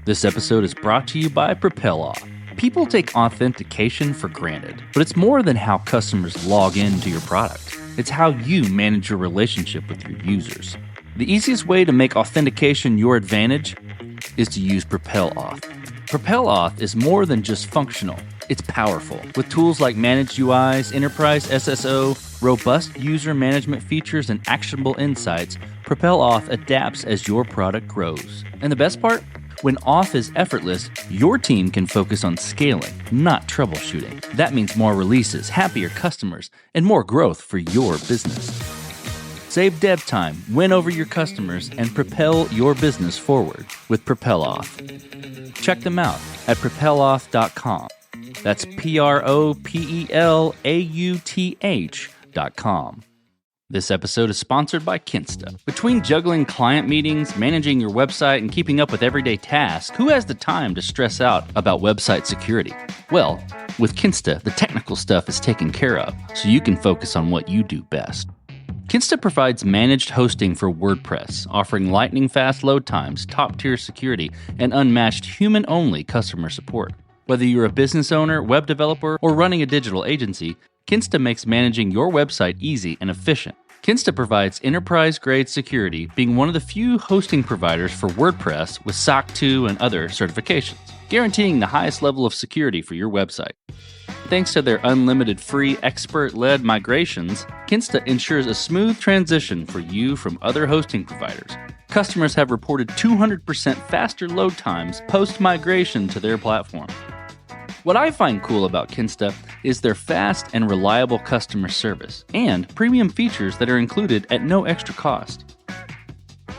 This episode is brought to you by Propel. People take authentication for granted, but it's more than how customers log into your product. It's how you manage your relationship with your users. The easiest way to make authentication your advantage is to use Propel Auth. Propel Auth is more than just functional. It's powerful. With tools like Managed UIs, Enterprise SSO, robust user management features, and actionable insights, Propel Auth adapts as your product grows. And the best part? When auth is effortless, your team can focus on scaling, not troubleshooting. That means more releases, happier customers, and more growth for your business. Save dev time, win over your customers, and propel your business forward with Propel Auth. Check them out at propelauth.com. That's propelauth.com. This episode is sponsored by Kinsta. Between juggling client meetings, managing your website, and keeping up with everyday tasks, who has the time to stress out about website security? Well, with Kinsta, the technical stuff is taken care of, so you can focus on what you do best. Kinsta provides managed hosting for WordPress, offering lightning-fast load times, top-tier security, and unmatched human-only customer support. Whether you're a business owner, web developer, or running a digital agency, Kinsta makes managing your website easy and efficient. Kinsta provides enterprise-grade security, being one of the few hosting providers for WordPress with SOC 2 and other certifications, guaranteeing the highest level of security for your website. Thanks to their unlimited free expert-led migrations, Kinsta ensures a smooth transition for you from other hosting providers. Customers have reported 200% faster load times post-migration to their platform. What I find cool about Kinsta is their fast and reliable customer service and premium features that are included at no extra cost.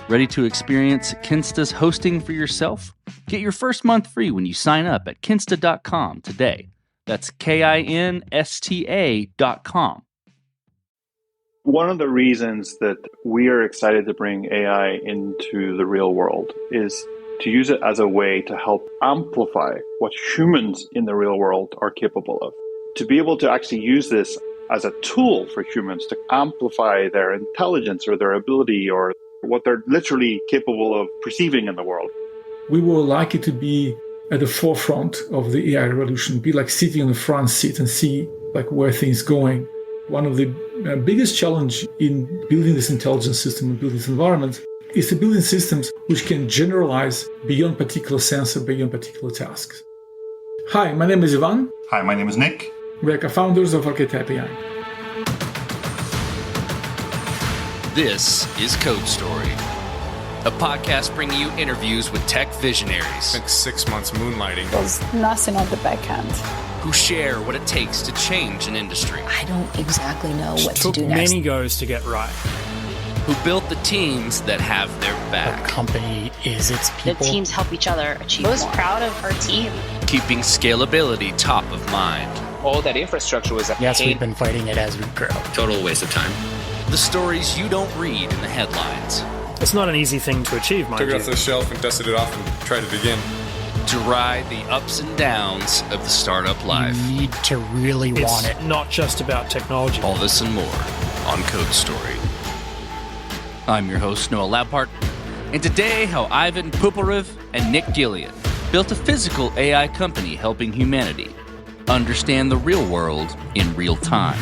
Ready to experience Kinsta's hosting for yourself? Get your first month free when you sign up at kinsta.com today. That's KINSTA.com. One of the reasons that we are excited to bring AI into the real world is to use it as a way to help amplify what humans in the real world are capable of. To be able to actually use this as a tool for humans to amplify their intelligence or their ability or what they're literally capable of perceiving in the world. We would like it to be at the forefront of the AI revolution, be like sitting in the front seat and see like where things going. One of the biggest challenge in building this intelligence system and building this environment is to build systems which can generalize beyond particular sensor, beyond particular tasks. Hi, my name is Ivan. Hi, my name is Nick. We are co-founders of Archetype AI. This is Code Story, a podcast bringing you interviews with tech visionaries. Spent 6 months moonlighting. There's nothing on the back end. Who share what it takes to change an industry. I don't exactly know what to do Took next. many goes to get right. Who built the teams that have their back. A company is its people. The teams help each other achieve Most more. proud of our team. Keeping scalability top of mind. All that infrastructure was a Yes, pain. we've been fighting it as we grow. Total waste of time. The stories you don't read in the headlines. It's not an easy thing to achieve, mind Took you. it off the shelf and dusted it off and tried it again. To ride the ups and downs of the startup life. You need to really want it. It's not just about technology. All this and more on Code Story. I'm your host, Noah Labhart, and today how Ivan Poupyrev and Nick Gillian built a physical AI company helping humanity understand the real world in real time.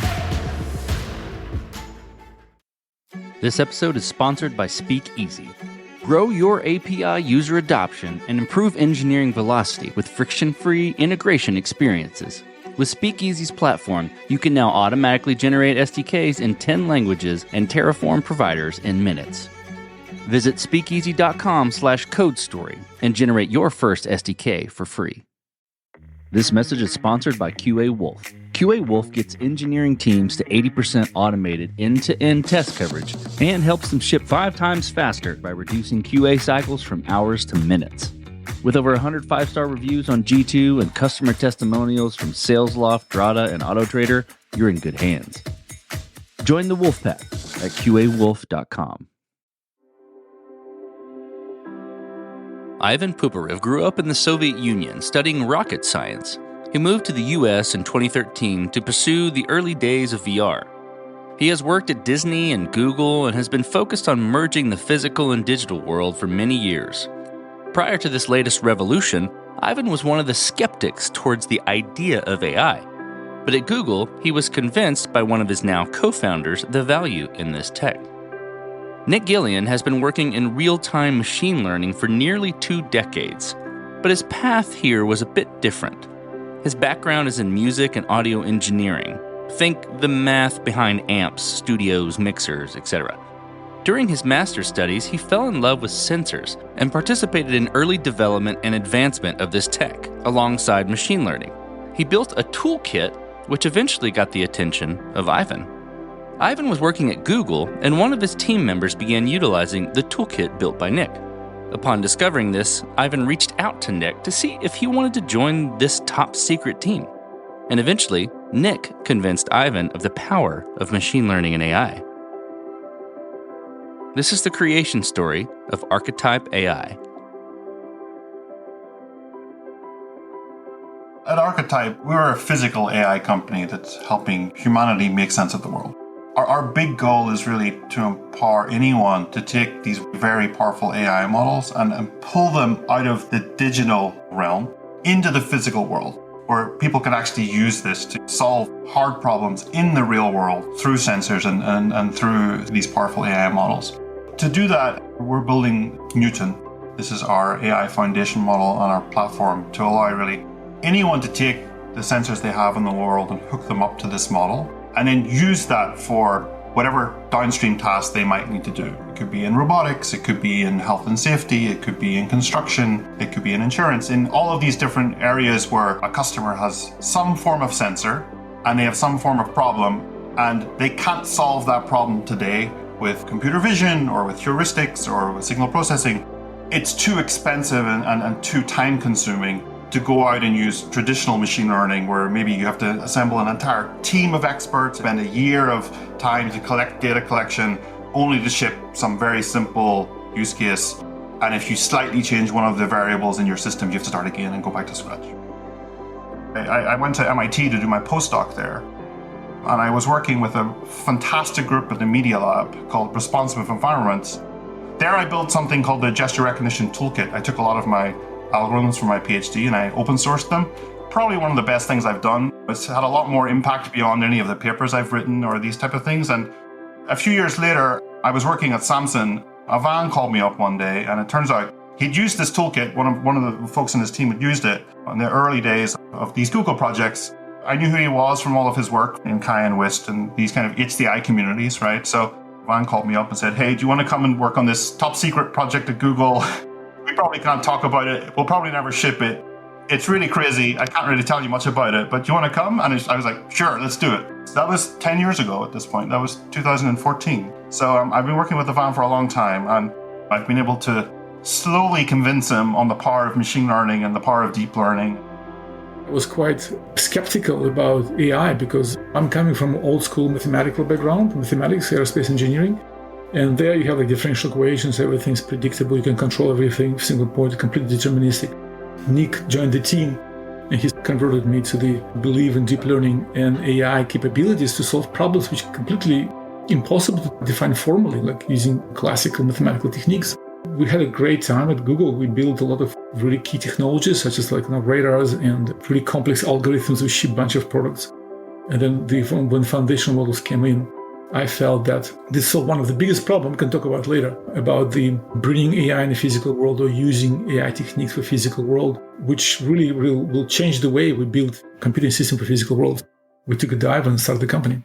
This episode is sponsored by Speakeasy. Grow your API user adoption and improve engineering velocity with friction-free integration experiences. With Speakeasy's platform, you can now automatically generate SDKs in 10 languages and Terraform providers in minutes. Visit speakeasy.com/codestory and generate your first SDK for free. This message is sponsored by QA Wolf. QA Wolf gets engineering teams to 80% automated end-to-end test coverage and helps them ship 5 times faster by reducing QA cycles from hours to minutes. With over 100 5-star reviews on G2 and customer testimonials from SalesLoft, Drata, and AutoTrader, you're in good hands. Join the Wolfpack at QAWolf.com. Ivan Poupyrev grew up in the Soviet Union studying rocket science. He moved to the U.S. in 2013 to pursue the early days of VR. He has worked at Disney and Google and has been focused on merging the physical and digital world for many years. Prior to this latest revolution, Ivan was one of the skeptics towards the idea of AI. But at Google, he was convinced by one of his now co-founders the value in this tech. Nick Gillian has been working in real-time machine learning for nearly 2 decades, but his path here was a bit different. His background is in music and audio engineering. Think the math behind amps, studios, mixers, etc. During his master's studies, he fell in love with sensors and participated in early development and advancement of this tech alongside machine learning. He built a toolkit which eventually got the attention of Ivan. Ivan was working at Google, and one of his team members began utilizing the toolkit built by Nick. Upon discovering this, Ivan reached out to Nick to see if he wanted to join this top-secret team. And eventually, Nick convinced Ivan of the power of machine learning and AI. This is the creation story of Archetype AI. At Archetype, we're a physical AI company that's helping humanity make sense of the world. Our big goal is really to empower anyone to take these very powerful AI models and pull them out of the digital realm into the physical world, where people can actually use this to solve hard problems in the real world through sensors and through these powerful AI models. To do that, we're building Newton. This is our AI foundation model on our platform to allow really anyone to take the sensors they have in the world and hook them up to this model, and then use that for whatever downstream tasks they might need to do. It could be in robotics, it could be in health and safety, it could be in construction, it could be in insurance, in all of these different areas where a customer has some form of sensor and they have some form of problem, and they can't solve that problem today with computer vision or with heuristics or with signal processing. It's too expensive and too time consuming to go out and use traditional machine learning, where maybe you have to assemble an entire team of experts, spend a year of time to collect data collection, only to ship some very simple use case. And if you slightly change one of the variables in your system, you have to start again and go back to scratch. I went to MIT to do my postdoc there, and I was working with a fantastic group at the Media Lab called Responsive Environments. There I built something called the Gesture Recognition Toolkit. I took a lot of my algorithms for my PhD and I open sourced them. Probably one of the best things I've done. It's had a lot more impact beyond any of the papers I've written or these type of things. And a few years later, I was working at Samsung. Ivan called me up one day, and it turns out he'd used this toolkit. One of the folks in his team had used it in the early days of these Google projects. I knew who he was from all of his work in Kai and Wist and these kind of HDI communities, right? So Ivan called me up and said, "Hey, do you want to come and work on this top secret project at Google? We probably can't talk about it. We'll probably never ship it. It's really crazy. I can't really tell you much about it, but do you want to come?" And I was like, "Sure, let's do it." That was 10 years ago at this point. That was 2014. So I've been working with Ivan for a long time, and I've been able to slowly convince him on the power of machine learning and the power of deep learning. I was quite skeptical about AI because I'm coming from an old school mathematical background, mathematics, aerospace engineering. And there you have like differential equations, everything's predictable, you can control everything, single point, completely deterministic. Nick joined the team and he converted me to the belief in deep learning and AI capabilities to solve problems which are completely impossible to define formally, like using classical mathematical techniques. We had a great time at Google. We built a lot of really key technologies, such as radars and really complex algorithms. We ship a bunch of products. And then when foundation models came in, I felt that this is one of the biggest problems we can talk about later, about the bringing AI in the physical world or using AI techniques for physical world, which really will change the way we build computing system for physical world. We took a dive and started the company.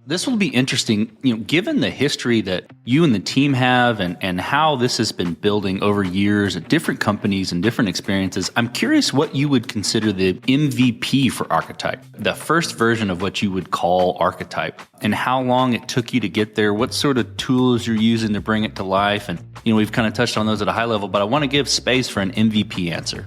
This will be interesting, given the history that you and the team have and how this has been building over years at different companies and different experiences. I'm curious what you would consider the MVP for Archetype, the first version of what you would call Archetype, and how long it took you to get there, what sort of tools you're using to bring it to life. And, we've kind of touched on those at a high level, but I want to give space for an MVP answer.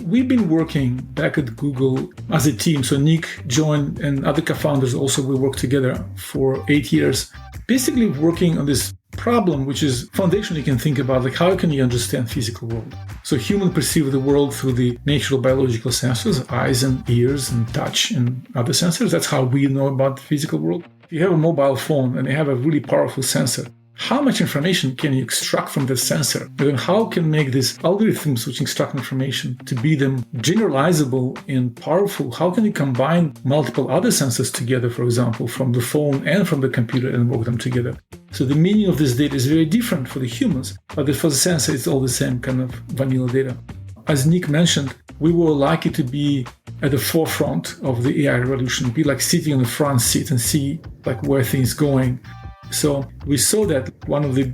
We've been working back at Google as a team. So Nick joined and other co-founders also, we worked together for 8 years, basically working on this problem, which is foundational. You can think about like, how can you understand physical world? So human perceive the world through the natural biological sensors, eyes and ears and touch and other sensors. That's how we know about the physical world. If you have a mobile phone and you have a really powerful sensor, how much information can you extract from the sensor? And then how can make these algorithms which extract information to be them generalizable and powerful? How can you combine multiple other sensors together, for example, from the phone and from the computer and work them together? So the meaning of this data is very different for the humans, but for the sensor, it's all the same kind of vanilla data. As Nick mentioned, we were lucky to be at the forefront of the AI revolution, be like sitting on the front seat and see like where things going. So we saw that one of the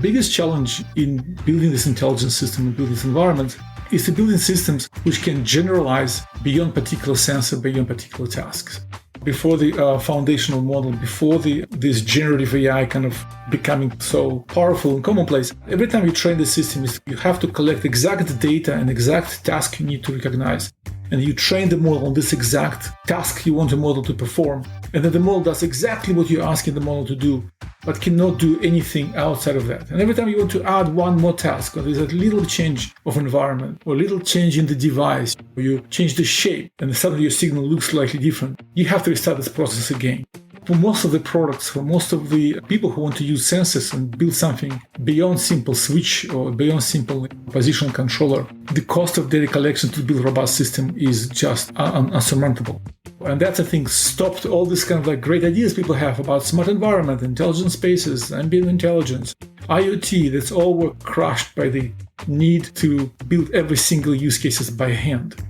biggest challenge in building this intelligence system and building this environment is to building systems which can generalize beyond particular sensor, beyond particular tasks. Before the foundational model, before this generative AI kind of becoming so powerful and commonplace, every time you train the system, you have to collect exact data and exact task you need to recognize. And you train the model on this exact task you want the model to perform. And then the model does exactly what you're asking the model to do, but cannot do anything outside of that. And every time you want to add one more task, or there's a little change of environment, or a little change in the device, or you change the shape, and suddenly your signal looks slightly different, you have to restart this process again. For most of the products, for most of the people who want to use sensors and build something beyond simple switch or beyond simple positional controller, the cost of data collection to build a robust system is just unsurmountable. And that's, I think, stopped all this kind of like great ideas people have about smart environment, intelligent spaces, ambient intelligence, IoT. That's all were crushed by the need to build every single use cases by hand.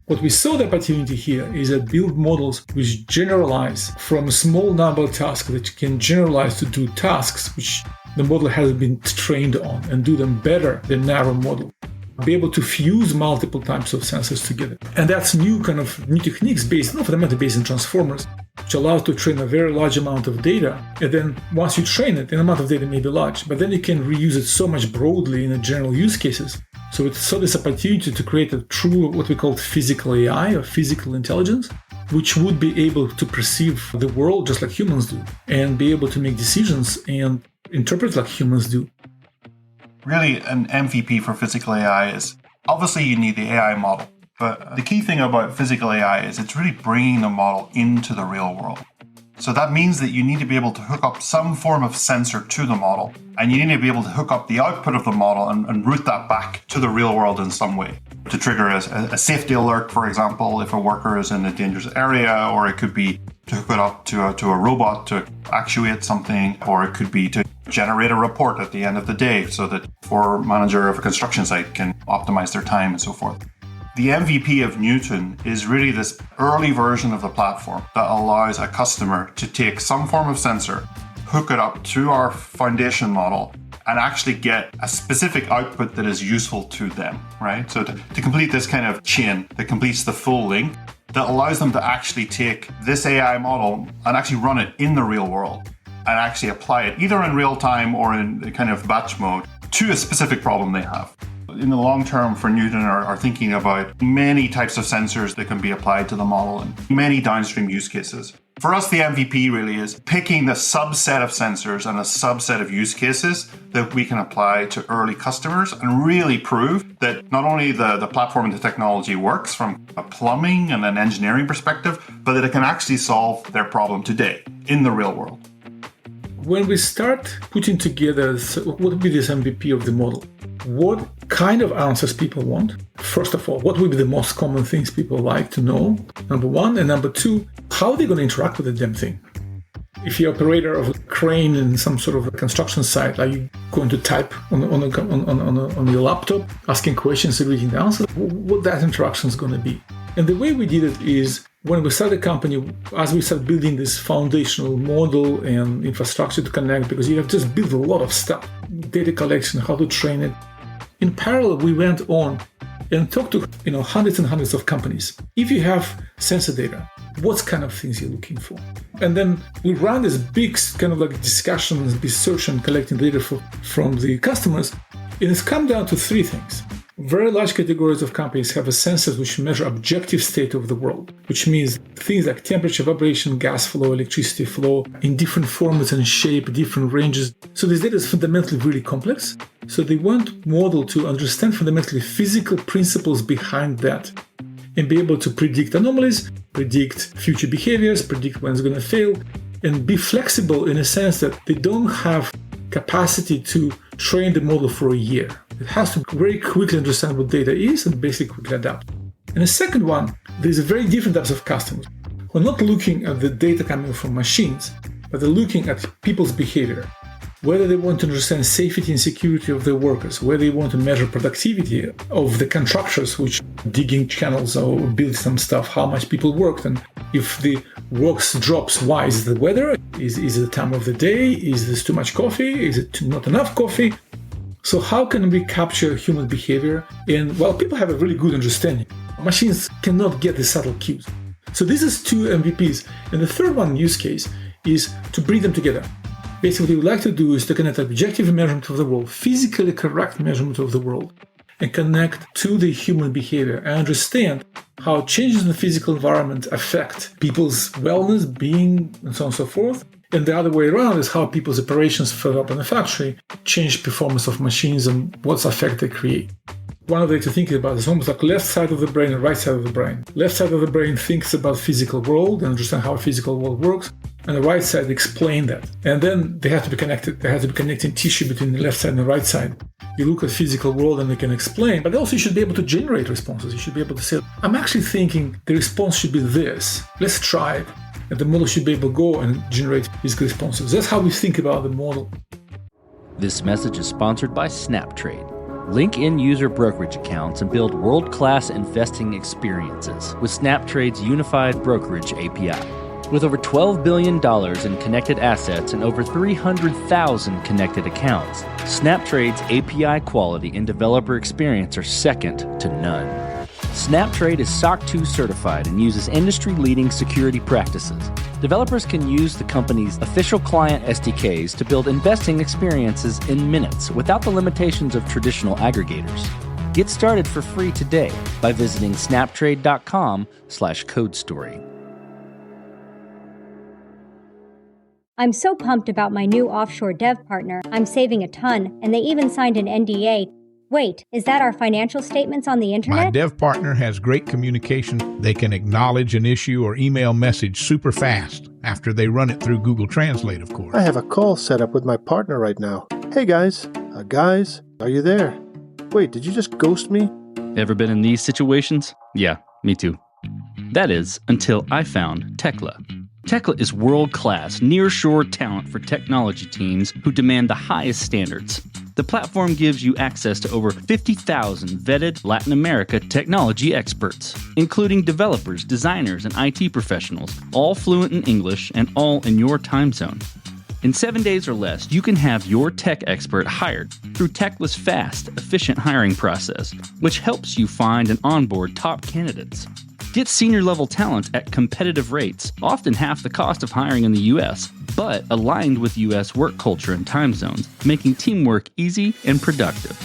What we saw the opportunity here is that build models which generalize from a small number of tasks that can generalize to do tasks which the model has been trained on and do them better than narrow model. Be able to fuse multiple types of sensors together. And that's new techniques based, fundamentally based in transformers, which allow to train a very large amount of data. And then once you train it, the amount of data may be large, but then you can reuse it so much broadly in the general use cases. So it saw this opportunity to create a true, what we call physical AI or physical intelligence, which would be able to perceive the world just like humans do and be able to make decisions and interpret like humans do. Really, an MVP for physical AI is, obviously you need the AI model, but the key thing about physical AI is it's really bringing the model into the real world. So that means that you need to be able to hook up some form of sensor to the model, and you need to be able to hook up the output of the model and route that back to the real world in some way to trigger a safety alert, for example, if a worker is in a dangerous area, or it could be to hook it up to a robot to actuate something, or it could be to generate a report at the end of the day so that floor manager of a construction site can optimize their time and so forth. The MVP of Newton is really this early version of the platform that allows a customer to take some form of sensor, hook it up to our foundation model, and actually get a specific output that is useful to them, right? So to complete this kind of chain that completes the full link, that allows them to actually take this AI model and actually run it in the real world and actually apply it either in real time or in kind of batch mode to a specific problem they have. In the long term for Newton are thinking about many types of sensors that can be applied to the model and many downstream use cases. For us, the MVP really is picking the subset of sensors and a subset of use cases that we can apply to early customers and really prove that not only the platform and the technology works from a plumbing and an engineering perspective, but that it can actually solve their problem today in the real world. When we start putting together what would be this MVP of the model, what kind of answers people want? First of all, what would be the most common things people like to know? Number one. And number two, how are they going to interact with the damn thing? If you're operator of a crane in some sort of a construction site, are you going to type on your laptop, asking questions and reading the answers? What that interaction is going to be? And the way we did it is when we started the company, as we started building this foundational model and infrastructure to connect, because you have just built a lot of stuff, data collection, how to train it. In parallel, we went on and talked to hundreds and hundreds of companies. If you have sensor data, what kind of things you're looking for? And then we ran this big kind of like discussion, research and collecting data from the customers. And it's come down to three things. Very large categories of companies have sensors which measure objective state of the world, which means things like temperature, vibration, gas flow, electricity flow in different formats and shape, different ranges. So this data is fundamentally really complex. So they want model to understand fundamentally physical principles behind that and be able to predict anomalies, predict future behaviors, predict when it's going to fail, and be flexible in a sense that they don't have capacity to train the model for a year. It has to very quickly understand what data is and basically quickly adapt. And the second one, there's a very different types of customers who are not looking at the data coming from machines, but they're looking at people's behavior. Whether they want to understand safety and security of their workers, whether they want to measure productivity of the contractors which digging channels or build some stuff, how much people worked, and if the works drops, why? Is it the weather? Is it the time of the day? Is this too much coffee? Is it not enough coffee? So how can we capture human behavior? And well, people have a really good understanding. Machines cannot get the subtle cues. So this is two MVPs. And the third one use case is to bring them together. Basically, what we like to do is to connect objective measurement of the world, physically correct measurement of the world, and connect to the human behavior and understand how changes in the physical environment affect people's wellness, being, and so on and so forth. And the other way around is how people's operations further up in the factory change performance of machines and what's effect they create. One of the ways to think about it is almost like left side of the brain and right side of the brain. Left side of the brain thinks about physical world and understand how a physical world works, and the right side explain that. And then they have to be connected. There has to be connecting tissue between the left side and the right side. You look at physical world and they can explain, but also you should be able to generate responses. You should be able to say, I'm actually thinking the response should be this. Let's try it. And the model should be able to go and generate physical responses. That's how we think about the model. This message is sponsored by SnapTrade. Link in-user brokerage accounts and build world-class investing experiences with SnapTrade's unified brokerage API. With over $12 billion in connected assets and over 300,000 connected accounts, SnapTrade's API quality and developer experience are second to none. SnapTrade is SOC 2 certified and uses industry-leading security practices. Developers can use the company's official client SDKs to build investing experiences in minutes without the limitations of traditional aggregators. Get started for free today by visiting snaptrade.com/codestory. I'm so pumped about my new offshore dev partner. I'm saving a ton, and they even signed an NDA. Wait, is that our financial statements on the internet? My dev partner has great communication. They can acknowledge an issue or email message super fast after they run it through Google Translate, of course. I have a call set up with my partner right now. Hey guys, are you there? Wait, did you just ghost me? Ever been in these situations? Yeah, me too. That is, until I found Tekla. Tekla is world-class, nearshore talent for technology teams who demand the highest standards. The platform gives you access to over 50,000 vetted Latin America technology experts, including developers, designers, and IT professionals, all fluent in English and all in your time zone. In 7 days or less, you can have your tech expert hired through Tekla's fast, efficient hiring process, which helps you find and onboard top candidates. Get senior-level talent at competitive rates, often half the cost of hiring in the U.S., but aligned with U.S. work culture and time zones, making teamwork easy and productive.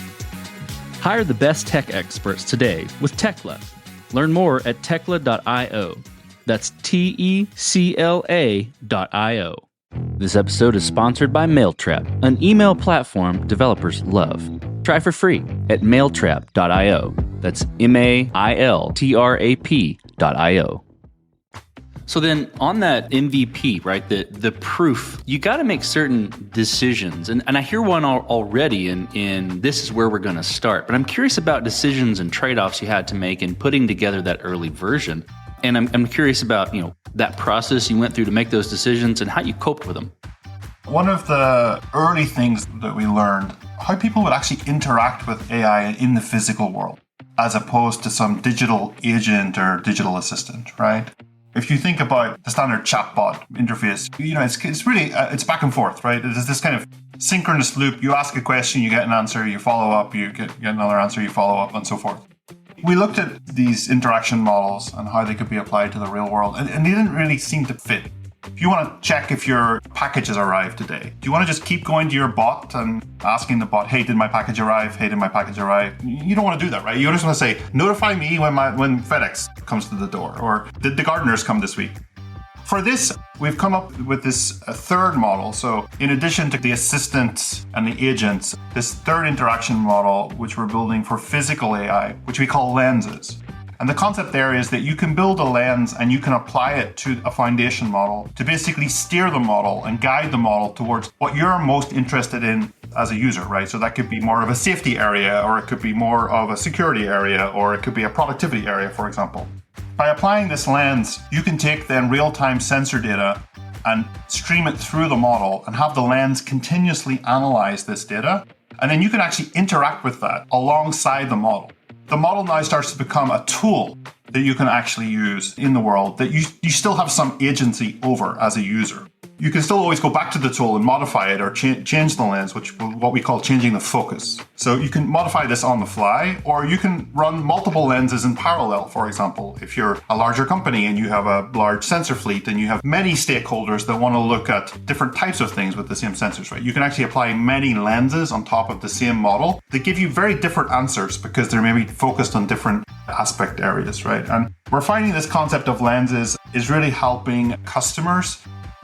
Hire the best tech experts today with Tekla. Learn more at tekla.io. That's TECLA.io. This episode is sponsored by Mailtrap, an email platform developers love. Try for free at mailtrap.io. That's mailtrap.io. So then on that MVP, right, the proof, you got to make certain decisions. And I hear one already in this is where we're going to start. But I'm curious about decisions and trade-offs you had to make in putting together that early version. And I'm curious about, that process you went through to make those decisions and how you coped with them. One of the early things that we learned, how people would actually interact with AI in the physical world, as opposed to some digital agent or digital assistant, right? If you think about the standard chatbot interface, it's really, it's back and forth, right? It's this kind of synchronous loop. You ask a question, you get an answer, you follow up, you get another answer, you follow up, and so forth. We looked at these interaction models and how they could be applied to the real world, and they didn't really seem to fit. If you want to check if your package has arrived today, do you want to just keep going to your bot and asking the bot, hey, did my package arrive? Hey, did my package arrive? You don't want to do that, right? You just want to say, notify me when FedEx comes to the door, or did the gardeners come this week? For this, we've come up with this third model. So in addition to the assistant and the agents, this third interaction model, which we're building for physical AI, which we call lenses. And the concept there is that you can build a lens and you can apply it to a foundation model to basically steer the model and guide the model towards what you're most interested in as a user, right? So that could be more of a safety area, or it could be more of a security area, or it could be a productivity area, for example. By applying this lens, you can take then real-time sensor data and stream it through the model and have the lens continuously analyze this data. And then you can actually interact with that alongside the model. The model now starts to become a tool that you can actually use in the world that you still have some agency over as a user. You can still always go back to the tool and modify it or change the lens, which what we call changing the focus. So you can modify this on the fly, or you can run multiple lenses in parallel, for example. If you're a larger company and you have a large sensor fleet and you have many stakeholders that want to look at different types of things with the same sensors, right? You can actually apply many lenses on top of the same model that give you very different answers because they're maybe focused on different aspect areas, right? And we're finding this concept of lenses is really helping customers.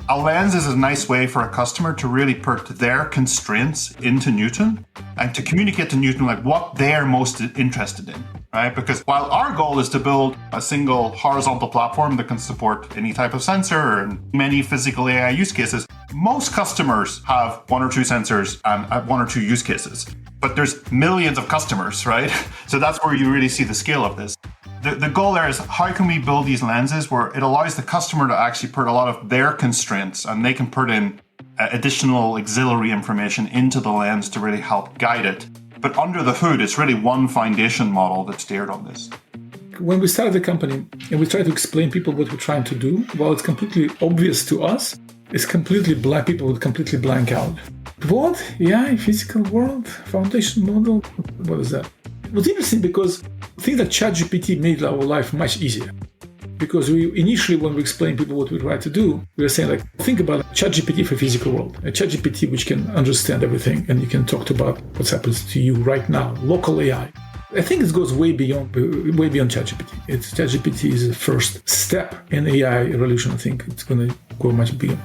A lens is a nice way for a customer to really put their constraints into Newton and to communicate to Newton like what they're most interested in, right? Because while our goal is to build a single horizontal platform that can support any type of sensor and many physical AI use cases, most customers have one or two sensors and one or two use cases. But there's millions of customers, right? So that's where you really see the scale of this. The goal there is how can we build these lenses where it allows the customer to actually put a lot of their constraints and they can put in additional auxiliary information into the lens to really help guide it. But under the hood, it's really one foundation model that's steered on this. When we started the company and we try to explain people what we're trying to do, while it's completely obvious to us, it's completely blank. People would completely blank out. What? AI, physical world, foundation model? What is that? It was interesting because I think that ChatGPT made our life much easier. Because initially, when we explained people what we try to do, we were saying, like, think about ChatGPT for physical world. A ChatGPT which can understand everything and you can talk about what's happening to you right now, local AI. I think it goes way beyond ChatGPT. ChatGPT is the first step in AI evolution. I think it's going to go much beyond.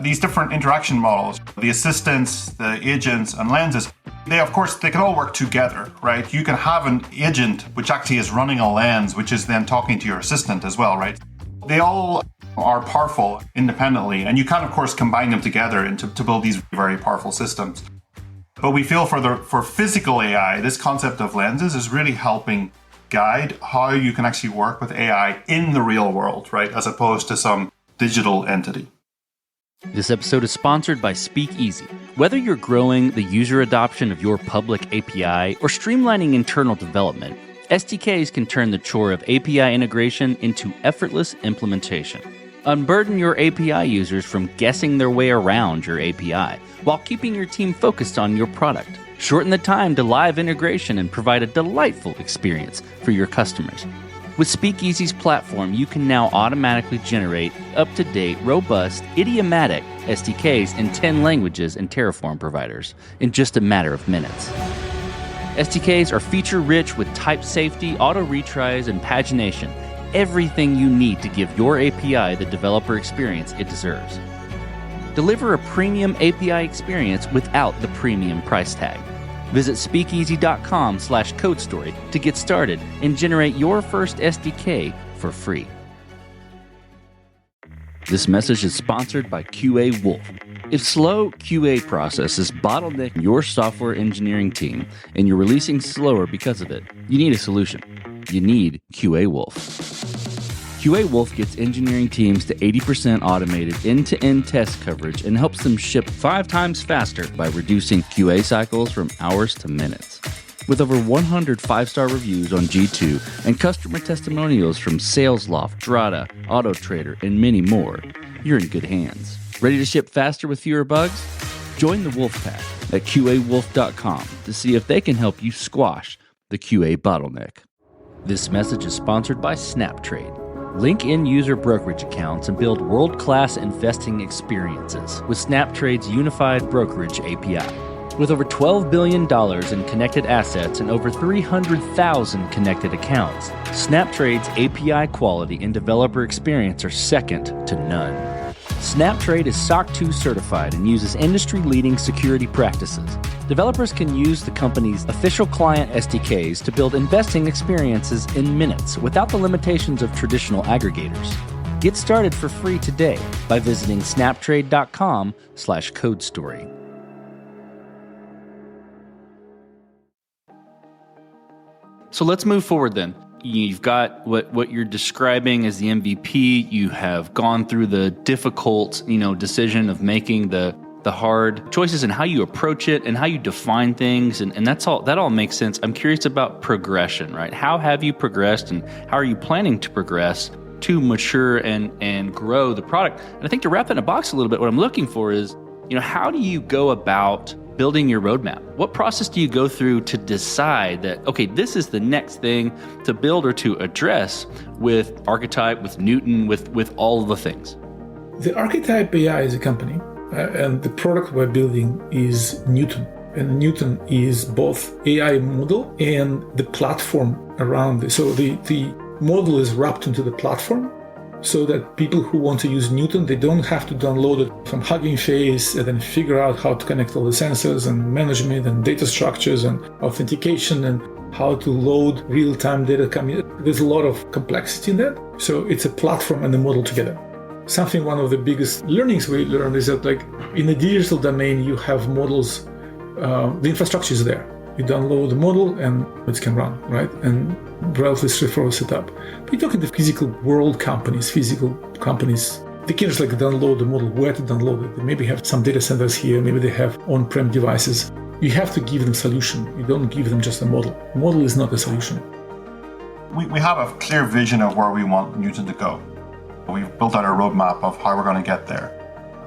These different interaction models, the assistants, the agents, and lenses, they can all work together, right? You can have an agent which actually is running a lens, which is then talking to your assistant as well, right? They all are powerful independently, and you can, of course, combine them together to build these very powerful systems. But we feel for physical AI, this concept of lenses is really helping guide how you can actually work with AI in the real world, right? As opposed to some digital entity. This episode is sponsored by Speakeasy. Whether you're growing the user adoption of your public API or streamlining internal development, SDKs can turn the chore of API integration into effortless implementation. Unburden your API users from guessing their way around your API while keeping your team focused on your product. Shorten the time to live integration and provide a delightful experience for your customers. With Speakeasy's platform, you can now automatically generate up-to-date, robust, idiomatic SDKs in 10 languages and Terraform providers in just a matter of minutes. SDKs are feature-rich with type safety, auto-retries, and pagination. Everything you need to give your API the developer experience it deserves. Deliver a premium API experience without the premium price tag. Visit speakeasy.com/codestory to get started and generate your first SDK for free. This message is sponsored by QA Wolf. If slow QA processes bottleneck your software engineering team and you're releasing slower because of it, you need a solution. You need QA Wolf. QA Wolf gets engineering teams to 80% automated end-to-end test coverage and helps them ship 5 times faster by reducing QA cycles from hours to minutes. With over 100 5-star reviews on G2 and customer testimonials from SalesLoft, Drata, AutoTrader, and many more, you're in good hands. Ready to ship faster with fewer bugs? Join the Wolfpack at QAWolf.com to see if they can help you squash the QA bottleneck. This message is sponsored by SnapTrade. Link in-user brokerage accounts and build world-class investing experiences with SnapTrade's unified brokerage API. With over $12 billion in connected assets and over 300,000 connected accounts, SnapTrade's API quality and developer experience are second to none. SnapTrade is SOC 2 certified and uses industry-leading security practices. Developers can use the company's official client SDKs to build investing experiences in minutes without the limitations of traditional aggregators. Get started for free today by visiting snaptrade.com/codestory. So let's move forward then. You've got what you're describing as the MVP. You have gone through the difficult, decision of making the hard choices and how you approach it and how you define things. And that all makes sense. I'm curious about progression, right? How have you progressed and how are you planning to progress to mature and grow the product? And I think to wrap that in a box a little bit, what I'm looking for is, how do you go about building your roadmap? What process do you go through to decide that, okay, this is the next thing to build or to address with Archetype, with Newton, with all of the things? The Archetype AI is a company, and the product we're building is Newton. And Newton is both AI model and the platform around it. So the model is wrapped into the platform, so that people who want to use Newton, they don't have to download it from Hugging Face and then figure out how to connect all the sensors and management and data structures and authentication and how to load real-time data. There's a lot of complexity in that. So it's a platform and a model together. One of the biggest learnings we learned is that, like, in the digital domain, you have models, the infrastructure is there. You download the model and it can run, right? And relatively straightforward setup. But you're talking to physical world companies, they can't just download the model, where to download it. They maybe have some data centers here, maybe they have on-prem devices. You have to give them solution. You don't give them just a model. Model is not a solution. We have a clear vision of where we want Newton to go. We've built out a roadmap of how we're going to get there.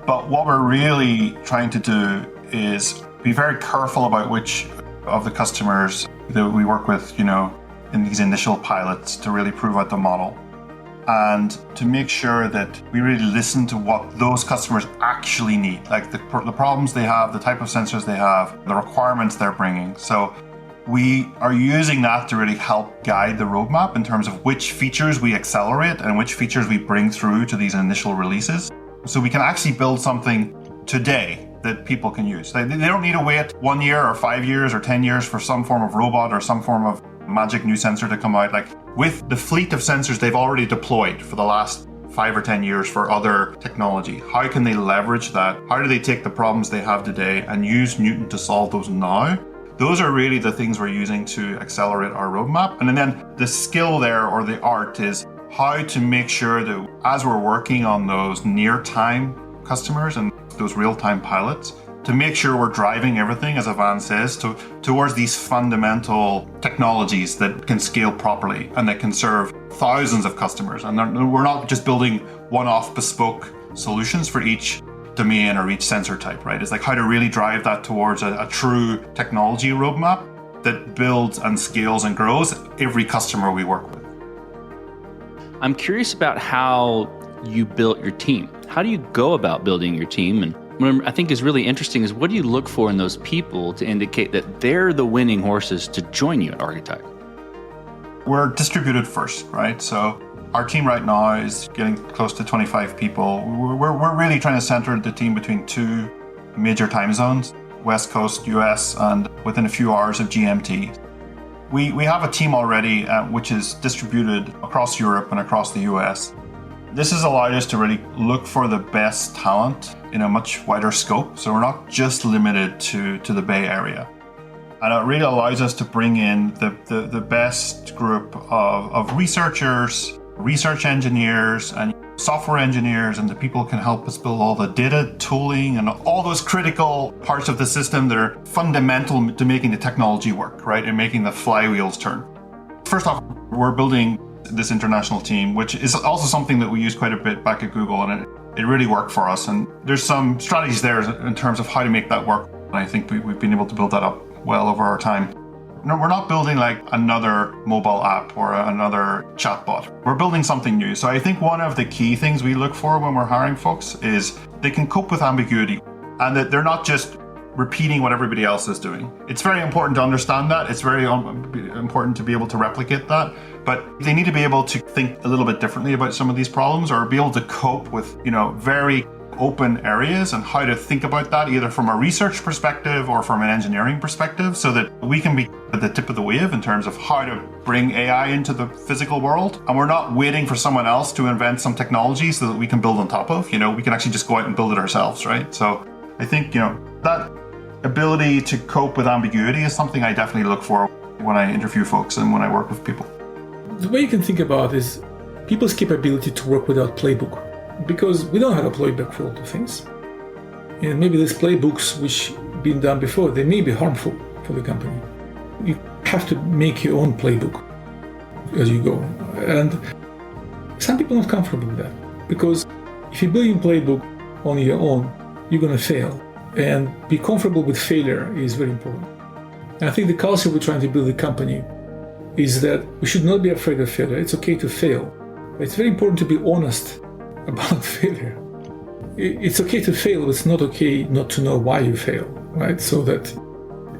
But what we're really trying to do is be very careful about which of the customers that we work with, in these initial pilots to really prove out the model, and to make sure that we really listen to what those customers actually need, like the problems they have, the type of sensors they have, the requirements they're bringing. So we are using that to really help guide the roadmap in terms of which features we accelerate and which features we bring through to these initial releases. So we can actually build something today that people can use. They don't need to wait 1 year or 5 years or 10 years for some form of robot or some form of magic new sensor to come out. Like, with the fleet of sensors they've already deployed for the last 5 or 10 years for other technology, how can they leverage that? How do they take the problems they have today and use Newton to solve those now? Those are really the things we're using to accelerate our roadmap. And then the skill there, or the art, is how to make sure that as we're working on those near-time customers and those real-time pilots, to make sure we're driving everything, as Ivan says, towards these fundamental technologies that can scale properly and that can serve thousands of customers. And we're not just building one-off bespoke solutions for each domain or each sensor type, right? It's like how to really drive that towards a true technology roadmap that builds and scales and grows every customer we work with. I'm curious about how you built your team. How do you go about building your team? And what I think is really interesting is, what do you look for in those people to indicate that they're the winning horses to join you at Archetype? We're distributed first, right? So our team right now is getting close to 25 people. We're really trying to center the team between two major time zones, West Coast US and within a few hours of GMT. We have a team already which is distributed across Europe and across the US. This has allowed us to really look for the best talent in a much wider scope. So we're not just limited to the Bay Area. And it really allows us to bring in the best group of researchers, research engineers, and software engineers, and the people can help us build all the data tooling and all those critical parts of the system that are fundamental to making the technology work, right? And making the flywheels turn. First off, we're building this international team, which is also something that we use quite a bit back at Google, and it really worked for us. And there's some strategies there in terms of how to make that work. And I think we've been able to build that up well over our time. No, we're not building like another mobile app or another chatbot. We're building something new. So I think one of the key things we look for when we're hiring folks is they can cope with ambiguity, and that they're not just repeating what everybody else is doing. It's very important to understand that. It's very important to be able to replicate that. But they need to be able to think a little bit differently about some of these problems, or be able to cope with, very open areas and how to think about that either from a research perspective or from an engineering perspective so that we can be at the tip of the wave in terms of how to bring AI into the physical world. And we're not waiting for someone else to invent some technology so that we can build on top of. We can actually just go out and build it ourselves, right? So I think, that ability to cope with ambiguity is something I definitely look for when I interview folks and when I work with people. The way you can think about is people's capability to work without playbook. Because we don't have a playbook for all the things. And maybe these playbooks which been done before, they may be harmful for the company. You have to make your own playbook as you go. And some people are not comfortable with that. Because if you're building a playbook on your own, you're going to fail. And be comfortable with failure is very important. And I think the culture we're trying to build the company is that we should not be afraid of failure. It's okay to fail. But it's very important to be honest about failure. It's okay to fail, but it's not okay not to know why you fail, right? So that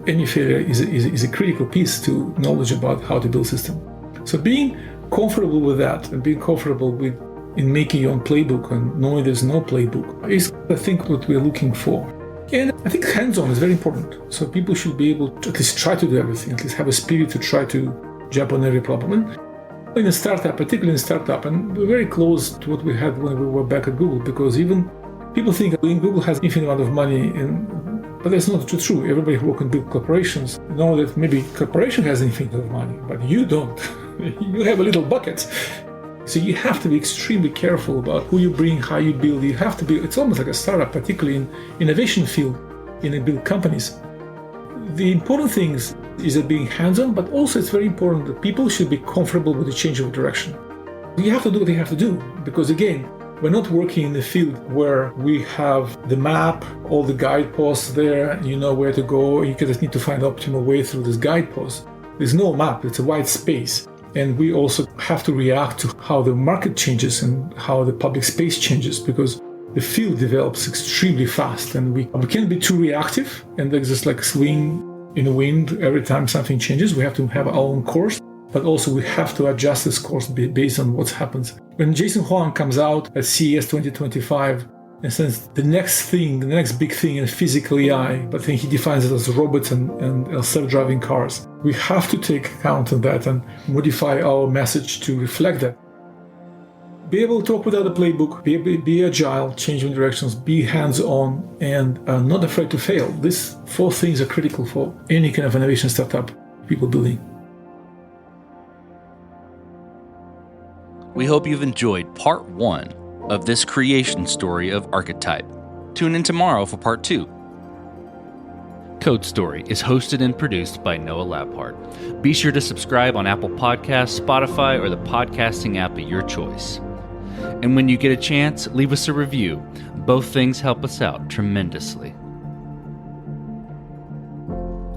any failure is a critical piece to knowledge about how to build a system. So being comfortable with that and being comfortable in making your own playbook and knowing there's no playbook is, I think, what we're looking for. And I think hands-on is very important. So people should be able to at least try to do everything, at least have a spirit to try to jump on every problem. And in a startup, particularly in a startup, and we're very close to what we had when we were back at Google, because even people think Google has infinite amount of money, but that's not true. Everybody who works in big corporations know that maybe corporation has infinite amount of money, but you don't. You have a little bucket. So you have to be extremely careful about who you bring, how you build. You have to be, it's almost like a startup, particularly in innovation field, in the big companies. The important things is that being hands-on, but also it's very important that people should be comfortable with the change of direction. You have to do what you have to do, because again, we're not working in the field where we have the map, all the guideposts there, you know where to go, you just need to find the optimal way through this guidepost. There's no map, it's a wide space. And we also have to react to how the market changes and how the public space changes, because the field develops extremely fast and we can't be too reactive and there's just like swing in the wind every time something changes. We have to have our own course, but also we have to adjust this course based on what happens. When Jason Huang comes out at CES 2025 and says the next big thing in physical AI, but then he defines it as robots and self-driving cars, we have to take account of that and modify our message to reflect that. Be able to talk without a playbook, be agile, changing directions, be hands-on, and not afraid to fail. These 4 things are critical for any kind of innovation startup people building. We hope you've enjoyed part 1 of this creation story of Archetype. Tune in tomorrow for part 2. Code Story is hosted and produced by Noah Labhart. Be sure to subscribe on Apple Podcasts, Spotify, or the podcasting app of your choice. And when you get a chance, leave us a review. Both things help us out tremendously.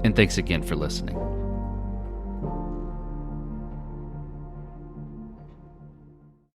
And thanks again for listening.